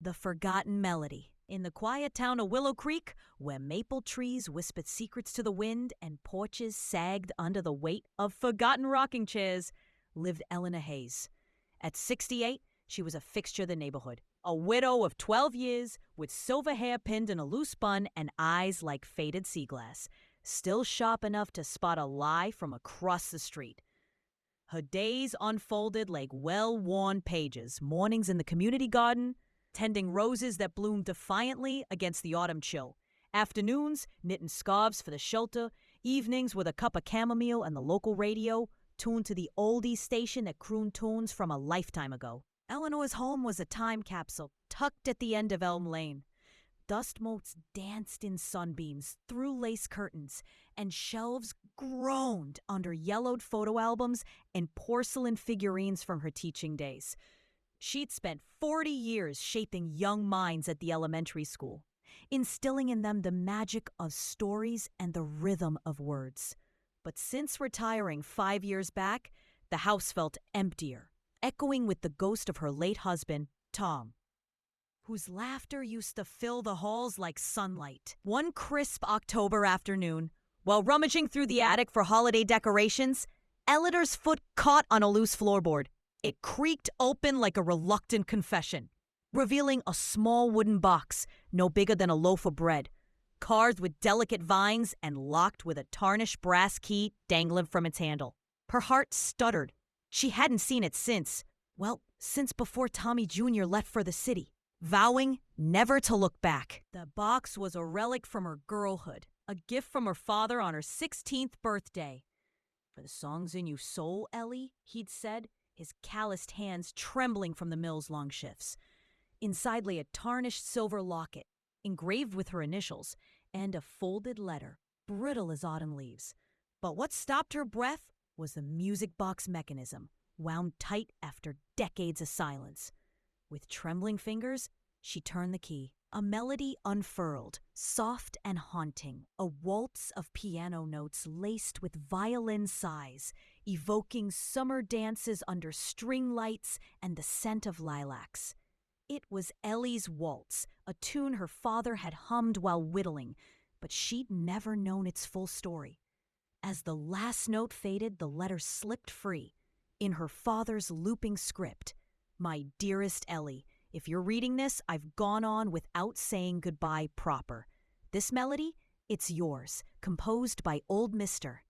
The Forgotten Melody. In the quiet town of Willow Creek, where maple trees whispered secrets to the wind and porches sagged under the weight of forgotten rocking chairs, lived Eleanor Hayes. At 68, she was a fixture of the neighborhood. A widow of 12 years, with silver hair pinned in a loose bun and eyes like faded sea glass, still sharp enough to spot a lie from across the street. Her days unfolded like well-worn pages, mornings in the community garden, tending roses that bloomed defiantly against the autumn chill, afternoons knitting scarves for the shelter, evenings with a cup of chamomile and the local radio, tuned to the oldies station that crooned tunes from a lifetime ago. Eleanor's home was a time capsule tucked at the end of Elm Lane. Dust motes danced in sunbeams through lace curtains, and shelves groaned under yellowed photo albums and porcelain figurines from her teaching days. She'd spent 40 years shaping young minds at the elementary school, instilling in them the magic of stories and the rhythm of words. But since retiring 5 years back, the house felt emptier, echoing with the ghost of her late husband, Tom, whose laughter used to fill the halls like sunlight. One crisp October afternoon, while rummaging through the attic for holiday decorations, Eleanor's foot caught on a loose floorboard. It creaked open like a reluctant confession, revealing a small wooden box no bigger than a loaf of bread, carved with delicate vines and locked with a tarnished brass key dangling from its handle. Her heart stuttered. She hadn't seen it since before Tommy Jr. left for the city, vowing never to look back. The box was a relic from her girlhood, a gift from her father on her 16th birthday. "For the songs in you soul, Ellie," he'd said, his calloused hands trembling from the mill's long shifts. Inside lay a tarnished silver locket, engraved with her initials, and a folded letter, brittle as autumn leaves. But what stopped her breath was the music box mechanism, wound tight after decades of silence. With trembling fingers, she turned the key. A melody unfurled, soft and haunting, a waltz of piano notes laced with violin sighs, evoking summer dances under string lights and the scent of lilacs. It was Ellie's waltz, a tune her father had hummed while whittling, but she'd never known its full story. As the last note faded, the letter slipped free. In her father's looping script, "My dearest Ellie, if you're reading this, I've gone on without saying goodbye proper. This melody, it's yours, composed by old Mr.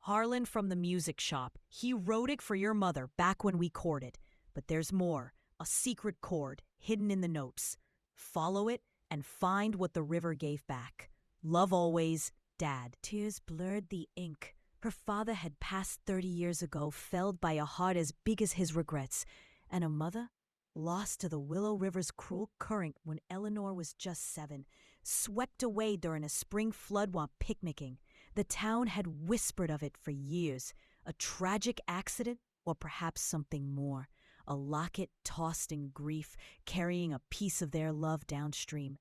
Harlan from the music shop. He wrote it for your mother back when we courted. But there's more, a secret chord hidden in the notes. Follow it and find what the river gave back. Love always, Dad." Tears blurred the ink. Her father had passed 30 years ago, felled by a heart as big as his regrets, and her mother, lost to the Willow River's cruel current when Eleanor was just 7, swept away during a spring flood while picnicking. The town had whispered of it for years. A tragic accident, or perhaps something more. A locket tossed in grief, carrying a piece of their love downstream.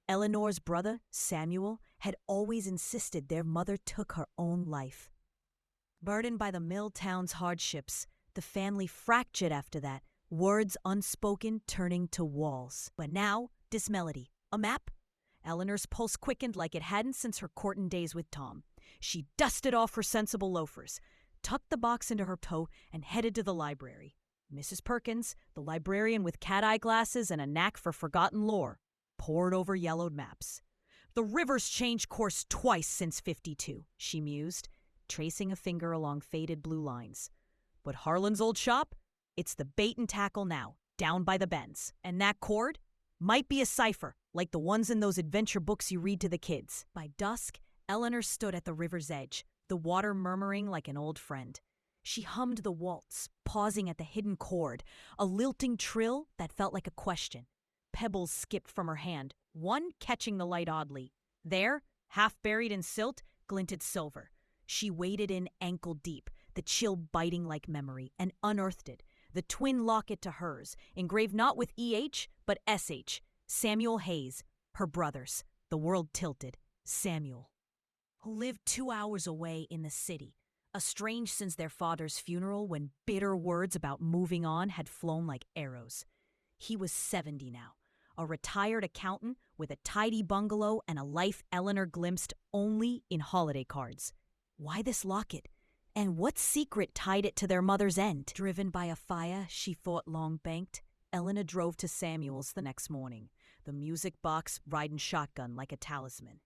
Eleanor's brother, Samuel, had always insisted their mother took her own life. Burdened by the mill town's hardships, the family fractured after that, words unspoken turning to walls. But now, this melody, a map? Eleanor's pulse quickened like it hadn't since her courting days with Tom. She dusted off her sensible loafers, tucked the box into her tote, and headed to the library. Mrs. Perkins, the librarian with cat-eye glasses and a knack for forgotten lore, pored over yellowed maps. "The river's changed course twice since '52, she mused, tracing a finger along faded blue lines. "But Harlan's old shop? It's the bait and tackle now, down by the bends. And that chord might be a cipher, like the ones in those adventure books you read to the kids." By dusk, Eleanor stood at the river's edge, the water murmuring like an old friend. She hummed the waltz, pausing at the hidden chord, a lilting trill that felt like a question. Pebbles skipped from her hand, one catching the light oddly. There, half buried in silt, glinted silver. She waded in ankle deep, the chill biting like memory, and unearthed it. The twin locket to hers, engraved not with EH, but SH. Samuel Hayes, her brothers. The world tilted. Samuel, who lived 2 hours away in the city, estranged since their father's funeral when bitter words about moving on had flown like arrows. He was 70 now, a retired accountant with a tidy bungalow and a life Eleanor glimpsed only in holiday cards. Why this locket? And what secret tied it to their mother's end? Driven by a fire she thought long banked, Eleanor drove to Samuel's the next morning, the music box riding shotgun like a talisman.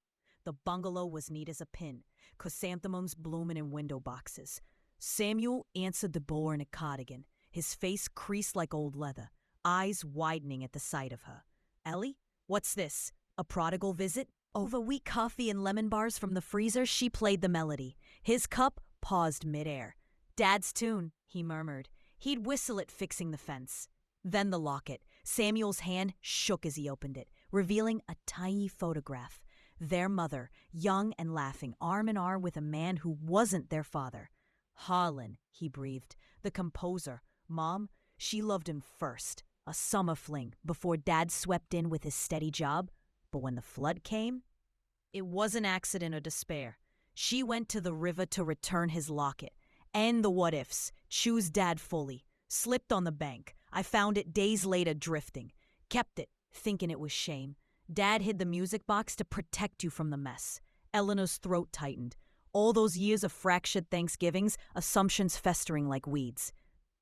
The bungalow was neat as a pin, chrysanthemums blooming in window boxes. Samuel answered the door in a cardigan, his face creased like old leather, eyes widening at the sight of her. "Ellie, what's this? A prodigal visit?" Over weak coffee and lemon bars from the freezer, she played the melody. His cup paused midair. "Dad's tune," he murmured. He'd whistle it fixing the fence. Then the locket. Samuel's hand shook as he opened it, revealing a tiny photograph. Their mother, young and laughing, arm in arm with a man who wasn't their father. "Harlan," he breathed. "The composer. Mom, she loved him first. A summer fling, before Dad swept in with his steady job. But when the flood came, it wasn't accident or despair. She went to the river to return his locket. End the what-ifs. Choose Dad fully. Slipped on the bank. I found it days later drifting. Kept it, thinking it was shame. Dad hid the music box to protect you from the mess." Eleanor's throat tightened. All those years of fractured Thanksgivings, assumptions festering like weeds.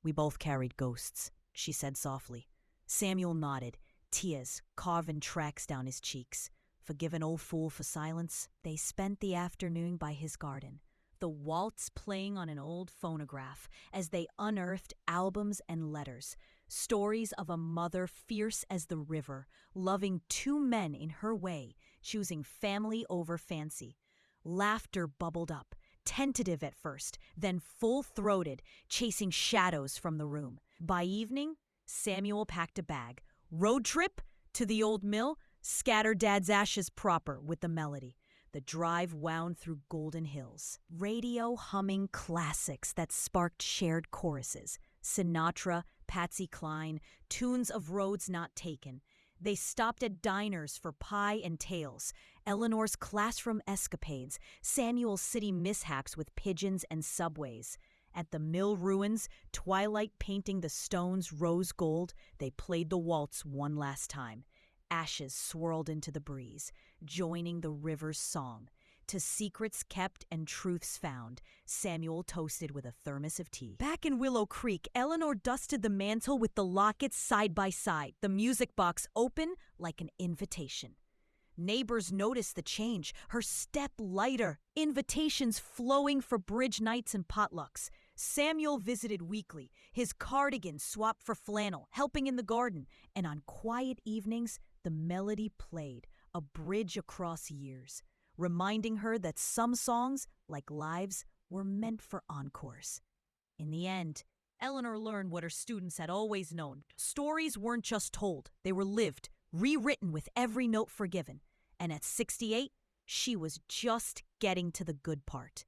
"We both carried ghosts," she said softly. Samuel nodded, tears carving tracks down his cheeks. Forgive an old fool for silence. They spent the afternoon by his garden, the waltz playing on an old phonograph as they unearthed albums and letters, stories of a mother fierce as the river, loving two men in her way, choosing family over fancy. Laughter bubbled up, tentative at first, then full-throated, chasing shadows from the room. By evening, Samuel packed a bag. Road trip to the old mill, scatter Dad's ashes proper with the melody. The drive wound through golden hills, radio humming classics that sparked shared choruses. Sinatra, Patsy Cline, tunes of roads not taken. They stopped at diners for pie and tales, Eleanor's classroom escapades, Samuel's city mishaps with pigeons and subways. At the mill ruins, twilight painting the stones rose gold, they played the waltz one last time. Ashes swirled into the breeze, joining the river's song. To secrets kept and truths found, Samuel toasted with a thermos of tea. Back in Willow Creek, Eleanor dusted the mantel with the lockets side by side, the music box open like an invitation. Neighbors noticed the change, her step lighter, invitations flowing for bridge nights and potlucks. Samuel visited weekly, his cardigan swapped for flannel, helping in the garden, and on quiet evenings, the melody played, a bridge across years, reminding her that some songs, like lives, were meant for encores. In the end, Eleanor learned what her students had always known. Stories weren't just told, they were lived, rewritten with every note forgiven. And at 68, she was just getting to the good part.